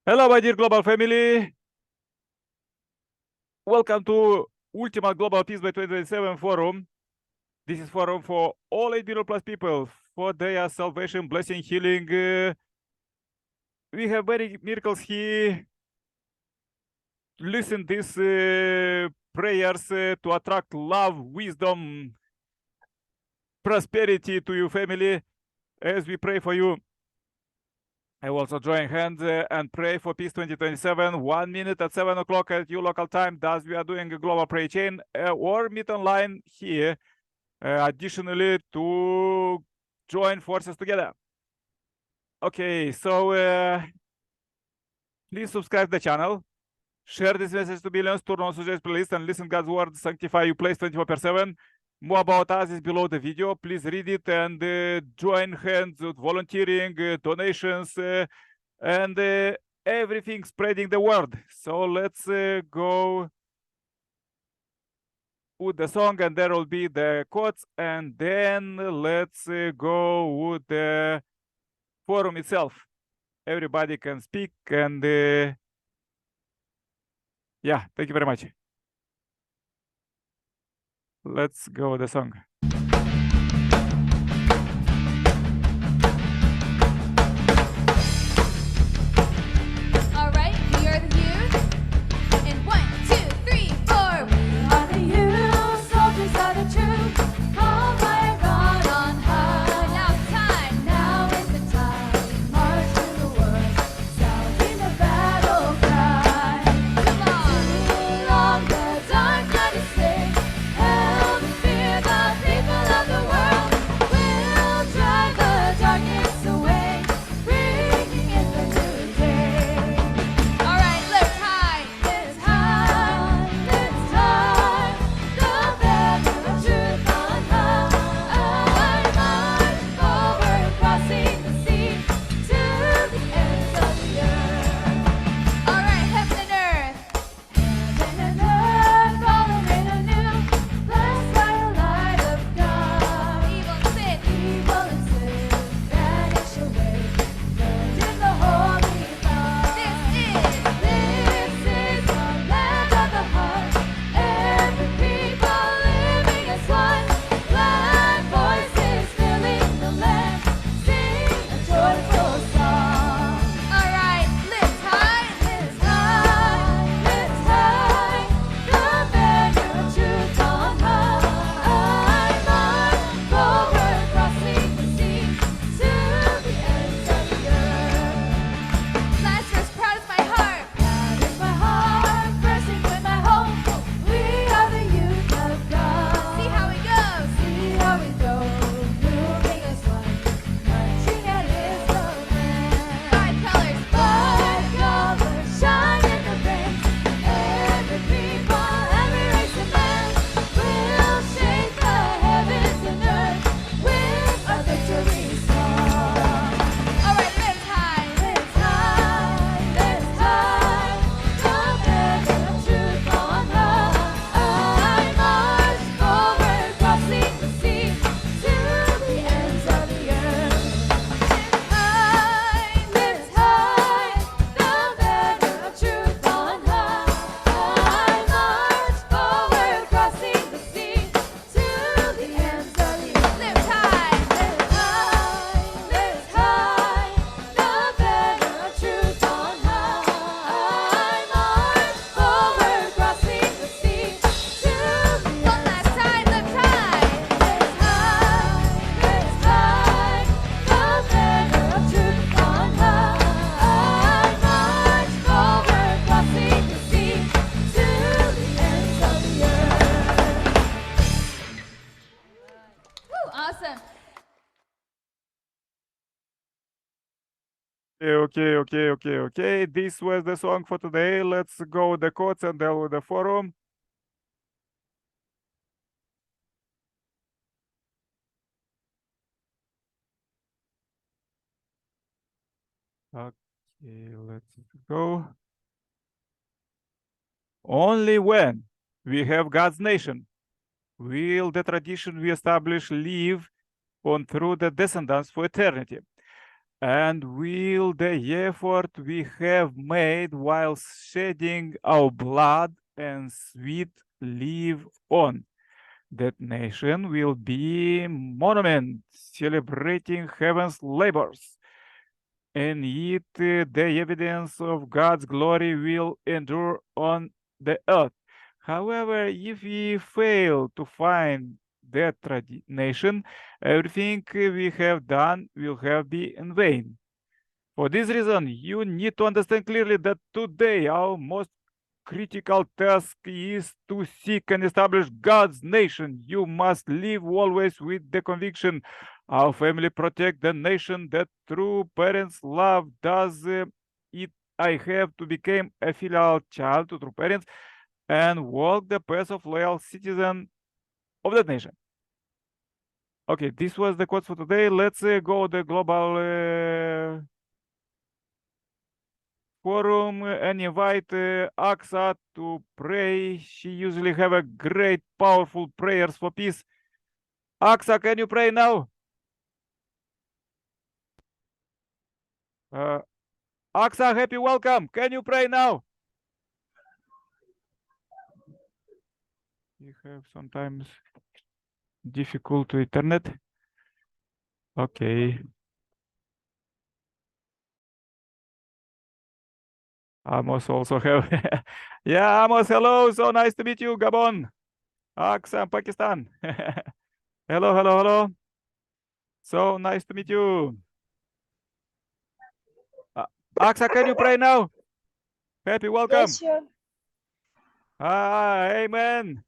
Hello, my dear global family. Welcome to Ultimate Global Peace by 2027 Forum. This is forum for all 8 billion plus people for their salvation, blessing, healing. We have many miracles here. Listen these prayers to attract love, wisdom, prosperity to your family as we pray for you. I will also join hands and pray for peace 2027, 1 minute at 7 o'clock at your local time, thus we are doing a global prayer chain or meet online here, additionally to join forces together. Okay, so please subscribe the channel, share this message to billions, turn on suggest playlist and listen God's word, sanctify you place 24/7. More about us is below the video. Please read it and join hands with volunteering, donations, and everything spreading the word. So let's go with the song and there will be the quotes, and then let's go with the forum itself. Everybody can speak and yeah, thank you very much. Let's go with the song. Okay. This was the song for today. Let's go with the quotes and then with the forum. Okay, let's go. Only when we have God's nation will the tradition we establish live on through the descendants for eternity. And will the effort we have made while shedding our blood and sweat live on? That nation will be monument celebrating heaven's labors, and yet the evidence of God's glory will endure on the earth. However, if we fail to find that nation, everything we have done will have been in vain. For this reason, you need to understand clearly that today our most critical task is to seek and establish God's nation. You must live always with the conviction our family protect the nation that true parents love. Does it I have to become a filial child to true parents and walk the path of loyal citizen of that nation. Okay, this was the quote for today. Let's go the global forum and invite Aksa to pray. She usually have a great, powerful prayers for peace. Aksa, can you pray now? Aksa, happy welcome. Can you pray now? You have sometimes difficult internet. Okay. Amos also have. Yeah, Amos, hello. So nice to meet you, Gabon. Aksa, Pakistan. Hello, hello, hello. So nice to meet you. Aksa, can you pray now? Happy welcome. Yes, sure. Amen.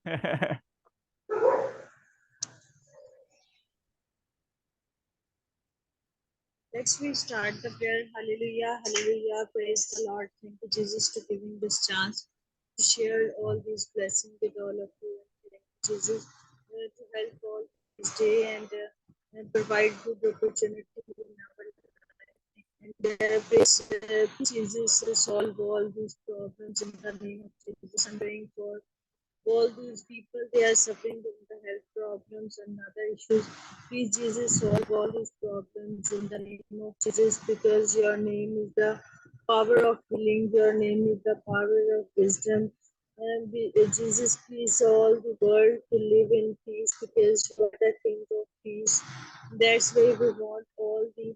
Let's we start the prayer. Hallelujah, hallelujah. Praise the Lord. Thank you, Jesus, to giving this chance to share all these blessings with all of you. And thank you, Jesus, to help all this day and provide good opportunity in our life. And please, Jesus, solve all these problems in the name of Jesus. I'm praying for all these people, they are suffering with the health problems and other issues. Please, Jesus, solve all these problems in the name of Jesus, because your name is the power of healing, your name is the power of wisdom. And Jesus, please, all the world to live in peace, because you are the King of peace. That's why we want all the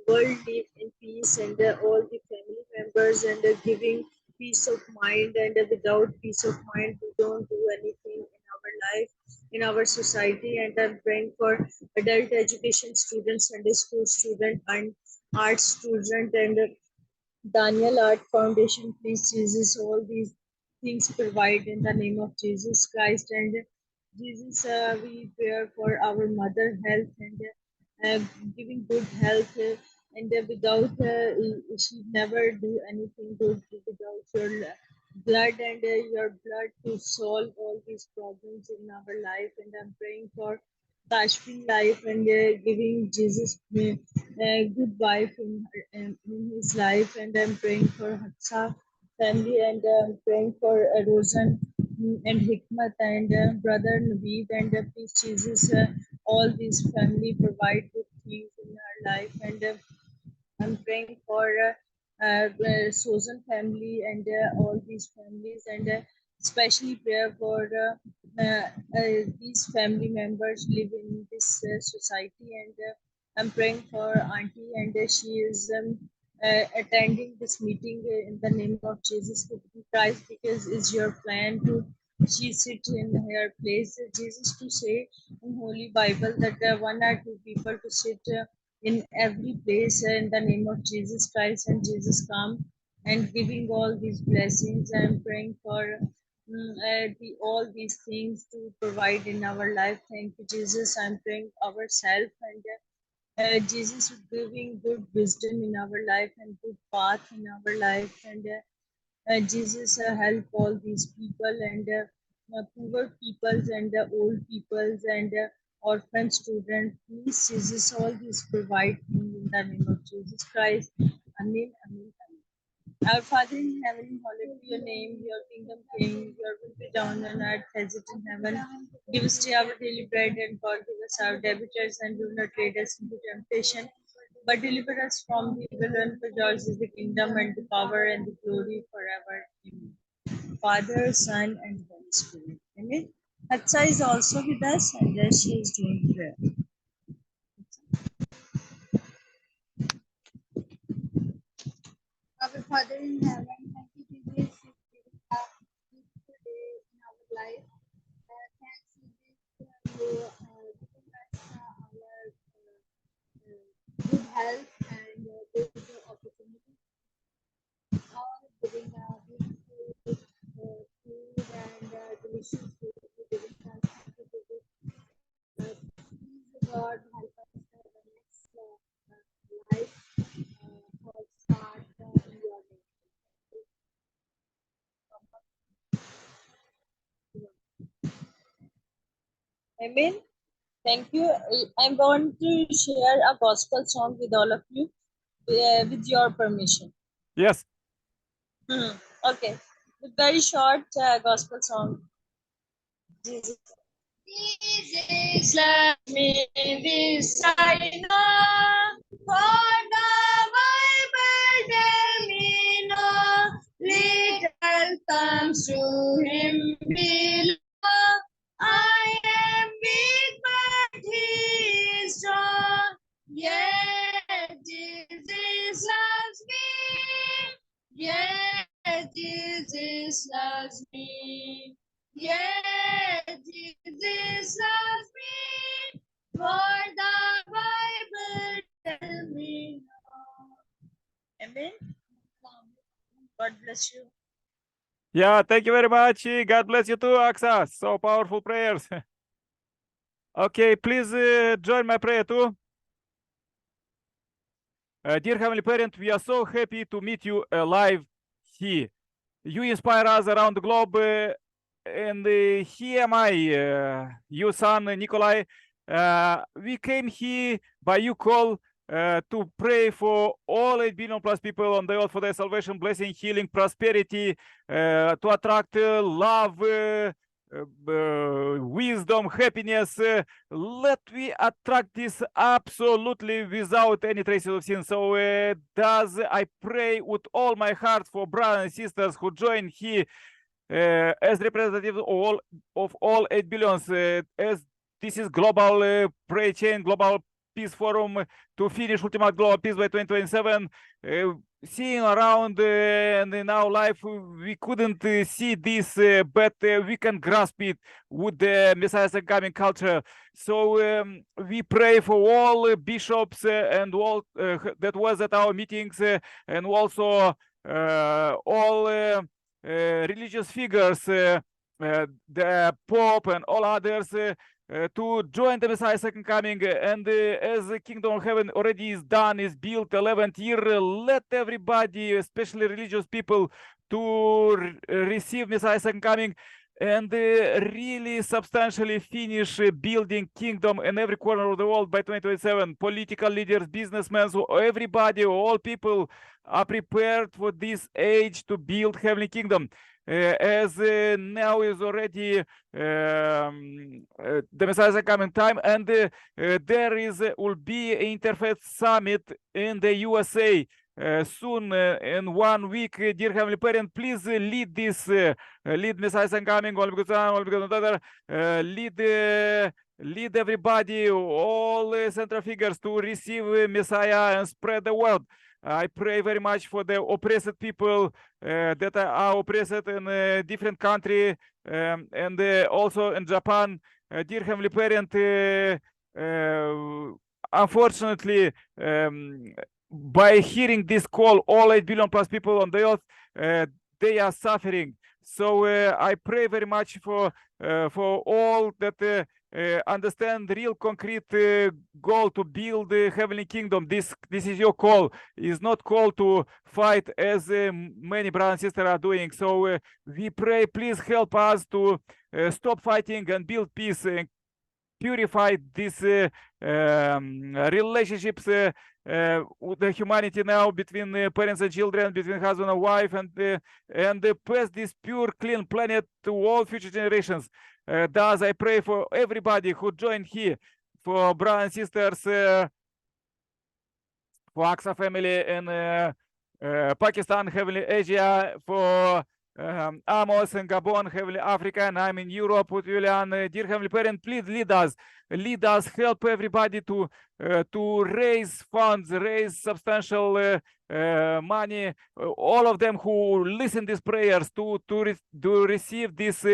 world live in peace, and all the family members and giving peace of mind. And without peace of mind we don't do anything in our life, in our society. And I'm praying for adult education students, Sunday school student, and art student, and Daniel Art Foundation. Please, Jesus, all these things provide in the name of Jesus Christ. And Jesus, we pray for our mother health, and giving good health. And without she never do anything good without your blood, and your blood to solve all these problems in our life. And I'm praying for Kashmir life, and giving Jesus good wife in his life. And I'm praying for Hatsa family, and I'm praying for Rosan and Hikmat, and brother Naveed, and please, Jesus, all these family provide good things in our life. And I'm praying for Susan family, and all these families, and especially prayer for these family members live in this society. And I'm praying for auntie, and she is attending this meeting in the name of Jesus Christ, because it's your plan to she sit in her place. Jesus to say in Holy Bible that one or two people to sit in every place in the name of Jesus Christ, and Jesus come and giving all these blessings. I'm praying for all these things to provide in our life. Thank you, Jesus. I'm praying ourselves, and Jesus giving good wisdom in our life and good path in our life. And Jesus help all these people, and poor peoples, and old peoples, and orphan students. Please, Jesus, all these provide in the name of Jesus Christ. Amen. Amen. Our Father in heaven, hallowed be your name, your kingdom came, your will be done on earth as it in heaven. Give us today our daily bread, and forgive us our debtors, and do not lead us into temptation, but deliver us from the evil one. For yours is the kingdom and the power and the glory forever. Amen. Father, Son, and Holy Spirit. Amen. Hatsa is also with us, and she is doing prayer. Our Father in heaven, thank you, Jesus, for giving us this beautiful day in our life. Thanks, Jesus, for giving us our good health and good opportunity. All giving beautiful food and delicious food for giving us. Thank you, Jesus. Please, God, help us the next life for start in your name. Amen. Thank you. I'm going to share a gospel song with all of you with your permission. Yes. Okay. A very short gospel song. Jesus loves me, this I know, for the Bible tell me no, little comes to him below. I am weak, but he is strong. Yeah, Jesus loves me. Yeah, Jesus loves me. Yeah, Jesus loves me. For the Bible tell me no. Amen. God bless you. Yeah, thank you very much. God bless you too, Aksa. So powerful prayers. Okay, please join my prayer too. Dear Heavenly Parent, we are so happy to meet you live here. You inspire us around the globe, and here am I, your son Nikolai. We came here by your call to pray for all 8 billion plus people on the earth for their salvation, blessing, healing, prosperity, to attract love, wisdom, happiness. Let we attract this absolutely without any traces of sin. So does I pray with all my heart for brothers and sisters who join here as representatives of all 8 billions, as this is global prayer chain, global peace forum to finish ultimate global peace by 2027. Seeing around and in our life, we couldn't see this, but we can grasp it with the Messiah's coming culture. So we pray for all bishops and all that was at our meetings, and also all religious figures, the Pope and all others, to join the Messiah's second coming. And as the kingdom of heaven already is done, is built 11th year, let everybody, especially religious people, to receive Messiah's second coming and really substantially finish building kingdom in every corner of the world by 2027. Political leaders, businessmen, everybody, all people are prepared for this age to build heavenly kingdom. As now is already the Messiah's coming time, and there will be an Interfaith Summit in the USA soon, in 1 week. Dear Heavenly Parent, please lead this, lead Messiah's coming, all because all because lead everybody, all central figures to receive Messiah and spread the word. I pray very much for the oppressed people that are oppressed in different country, and also in Japan. Dear Heavenly Parent, unfortunately, by hearing this call, all 8 billion plus people on the earth, they are suffering. So I pray very much for all that understand the real concrete goal to build the heavenly kingdom. This is your call. Is not call to fight as many brothers and sisters are doing. So we pray, please help us to stop fighting and build peace and purify these relationships with the humanity now between parents and children, between husband and wife, and pass this pure, clean planet to all future generations. Thus, I pray for everybody who joined here, for brothers and sisters for AXA family in Pakistan, Heavenly Asia, for Amos in Gabon, Heavenly Africa, and I'm in Europe with Julian. Dear Heavenly Parent, please lead us, help everybody to raise funds, raise substantial money, all of them who listen these prayers to receive this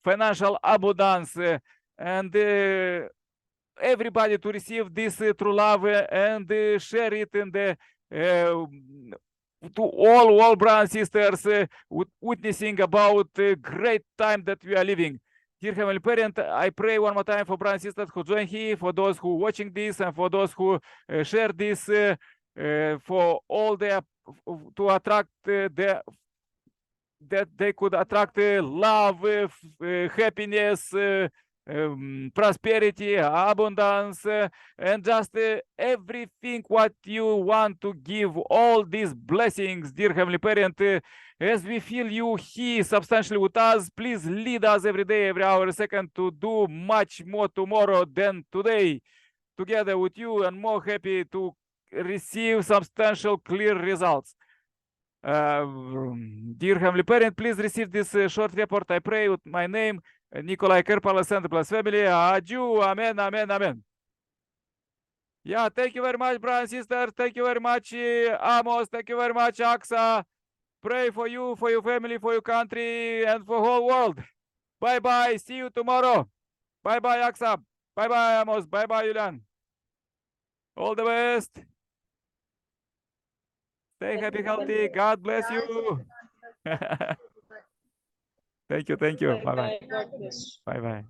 financial abundance, and everybody to receive this true love and share it in the to all brothers and sisters witnessing about the great time that we are living. Dear Heavenly Parent, I pray one more time for brothers and sisters who join here, for those who watching this, and for those who share this, for all their to attract that they could attract love, happiness, prosperity, abundance, and just everything what you want to give, all these blessings, dear Heavenly Parent. As we feel you here substantially with us, please lead us every day, every hour, second, to do much more tomorrow than today, together with you, and more happy to receive substantial, clear results. Dear Heavenly Parent, please receive this short report, I pray, with my name, Nikolai Kerpala, Center Plus Family. Adieu. Amen, amen, amen. Yeah, thank you very much, brothers and sisters. Thank you very much, Amos. Thank you very much, AXA. Pray for you, for your family, for your country, and for the whole world. Bye-bye. See you tomorrow. Bye-bye, AXA. Bye-bye, Amos. Bye-bye, Julian. All the best. Stay happy, healthy. God bless you. Thank you. Thank you. Bye-bye. God bless. Bye-bye.